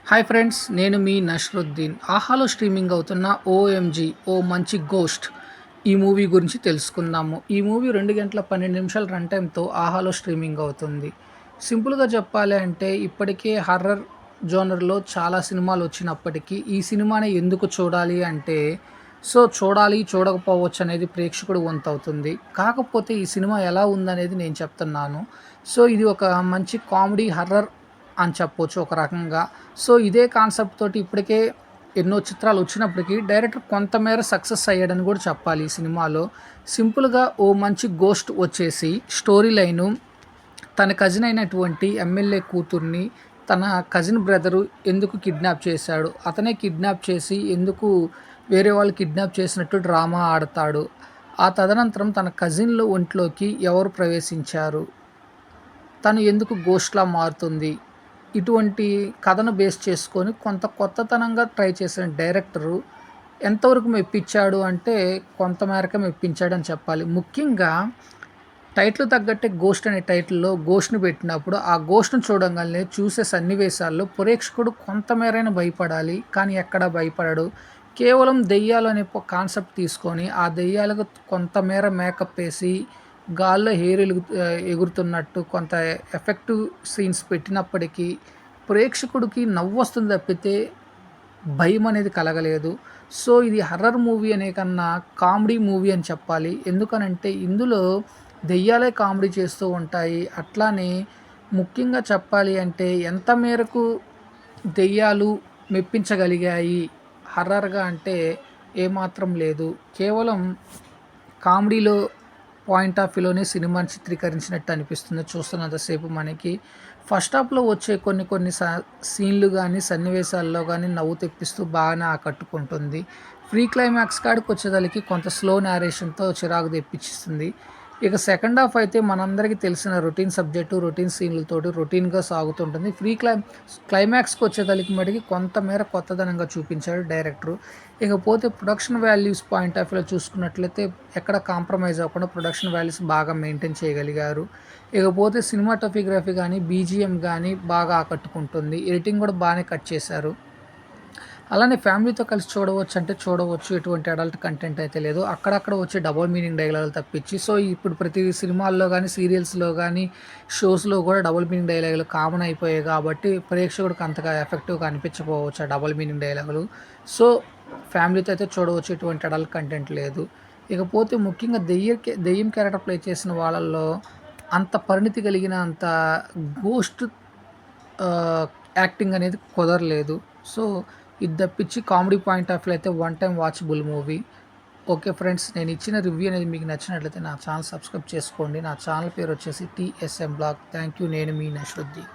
Hi friends, నేను మీ నష్రుద్దీన్. ఆహాలో streaming అవుతున్న ఓఎంజీ ఓ మంచి గోస్ట్ ఈ మూవీ గురించి తెలుసుకుందాము. ఈ మూవీ 2 గంటల 12 నిమిషాల రన్ టైమ్‌తో ఆహాలో స్ట్రీమింగ్ అవుతుంది. సింపుల్‌గా చెప్పాలి అంటే ఇప్పటికే హర్రర్ జోనర్‌లో చాలా సినిమాలు వచ్చినప్పటికీ ఈ సినిమాని ఎందుకు చూడాలి అంటే చూడాలి, చూడకపోవచ్చు అనేది ప్రేక్షకుడి వంతవుతుంది. కాకపోతే ఈ సినిమా ఎలా ఉందనేది నేను చెప్తున్నాను. ఇది ఒక మంచి కామెడీ హర్రర్ అని చెప్పొచ్చు ఒక రకంగా. ఇదే కాన్సెప్ట్ తోటి ఇప్పటికే ఎన్నో చిత్రాలు వచ్చినప్పటికీ డైరెక్టర్ కొంతమేర సక్సెస్ అయ్యాడని కూడా చెప్పాలి ఈ సినిమాలో. సింపుల్‌గా ఓ మంచి గోస్ట్ వచ్చేసి స్టోరీ లైను తన కజిన్ అయినటువంటి ఎమ్మెల్యే కూతుర్ని తన కజిన్ బ్రదరు ఎందుకు కిడ్నాప్ చేశాడు? అతనే కిడ్నాప్ చేసి ఎందుకు వేరే వాళ్ళు కిడ్నాప్ చేసినట్టు డ్రామా ఆడతాడు? ఆ తదనంతరం తన కజిన్‌ల ఒంట్లోకి ఎవరు ప్రవేశించారు? తను ఎందుకు గోస్ట్‌లా మారుతుంది? ఇటువంటి కథను బేస్ చేసుకొని కొంత కొత్తతనంగా ట్రై చేసిన డైరెక్టరు ఎంతవరకు మెప్పించాడు అంటే కొంత మేరకే మెప్పించాడని చెప్పాలి. ముఖ్యంగా టైటిల్ తగ్గట్టే 'గోస్ట్' అనే టైటిల్‌లో గోస్ట్‌ని పెట్టినప్పుడు ఆ గోస్ట్‌ని చూడంగాల్నే చూసే సన్నివేశాల్లో ప్రేక్షకుడు కొంతమేరైనా భయపడాలి. కానీ ఎక్కడా భయపడడు. కేవలం దెయ్యాలు అనే కాన్సెప్ట్ తీసుకొని ఆ దెయ్యాలకు కొంతమేర మేకప్ ఏసి గాల్లో ఎగురుతున్నట్టు కొంత ఎఫెక్టివ్ సీన్స్ పెట్టినప్పటికీ ప్రేక్షకుడికి నవ్వొస్తుంది తప్పితే భయమనేది కలగలేదు. ఇది హర్రర్ మూవీ అనే కన్నా కామెడీ మూవీ అని చెప్పాలి. ఎందుకనంటే ఇందులో దెయ్యాలే కామెడీ చేస్తూ ఉంటాయి. అట్లానే ముఖ్యంగా చెప్పాలి అంటే ఎంత మేరకు దెయ్యాలు మెప్పించగలిగాయి హర్రర్‌గా అంటే ఏమాత్రం లేదు. కేవలం కామెడీలో పాయింట్ ఆఫ్ వ్యూలోనే సినిమాని చిత్రీకరించినట్టు అనిపిస్తుంది చూస్తున్నంతసేపు మనకి. ఫస్ట్ హాఫ్‌లో వచ్చే కొన్ని కొన్ని సీన్‌లు గానీ, సన్నివేశాల్లో గానీ నవ్వు తెప్పిస్తూ బాగానే ఆకట్టుకుంటుంది. క్లైమాక్స్ కాడికొచ్చేదలికి కొంత స్లో నేరేషన్‌తో చిరాకు తెప్పిచ్చేస్తుంది. ఇక సెకండ్ హాఫ్ అయితే మనందరికీ తెలిసిన రొటీన్ సబ్జెక్టు, రొటీన్ సీన్‌లతోటి రొటీన్‌గా సాగుతుంటుంది. క్లైమాక్స్‌కొచ్చేదలికి మటికి కొంతమేర కొత్తదనంగా చూపించాడు డైరెక్టరు. ఇకపోతే ప్రొడక్షన్ వాల్యూస్ పాయింట్ ఆఫ్ వ్యూలో చూసుకున్నట్లయితే ఎక్కడ కాంప్రమైజ్ అవ్వకుండా ప్రొడక్షన్ వాల్యూస్ బాగా మెయింటైన్ చేయగలిగారు. ఇకపోతే సినిమాటోగ్రఫీ గానీ, బీజీఎం గానీ బాగా ఆకట్టుకుంటుంది. ఎడిటింగ్ కూడా బానే కట్ చేశారు. అలానే ఫ్యామిలీతో కలిసి చూడవచ్చు అంటే చూడవచ్చు. ఎటువంటి అడల్ట్ కంటెంట్ అయితే లేదు. అక్కడక్కడ వచ్చే డబుల్ మీనింగ్ డైలాగులు తప్పించి ఇప్పుడు ప్రతి సినిమాల్లో గానీ, సీరియల్స్‌లో గానీ, షోస్‌లో కూడా డబుల్ మీనింగ్ డైలాగులు కామన్ అయిపోయాయి కాబట్టి ప్రేక్షకుడికి అంతగా ఎఫెక్టివ్‌గా అనిపించకపోవచ్చు ఆ డబుల్ మీనింగ్ డైలాగులు. సో, ఫ్యామిలీతో అయితే చూడవచ్చు. ఎటువంటి అడల్ట్ కంటెంట్ లేదు. ఇకపోతే ముఖ్యంగా దెయ్యం క్యారెక్టర్ ప్లే చేసిన వాళ్ళల్లో అంత పరిణితి కలిగిన అంత గోస్ట్ ఆహ్, యాక్టింగ్ అనేది కుదరలేదు. సో, ఇది తప్పించి కామెడీ పాయింట్ ఆఫ్ వ్యూ అయితే one time watchable movie. Okay friends, నేను ఇచ్చిన రివ్యూ అనేది మీకు నచ్చినట్లయితే నా ఛానల్ సబ్స్క్రైబ్ చేసుకోండి. నా ఛానల్ పేరు వచ్చేసి టీఎస్ఎం బ్లాగ్. Thank you. నేను మీ నష్రుద్దీన్.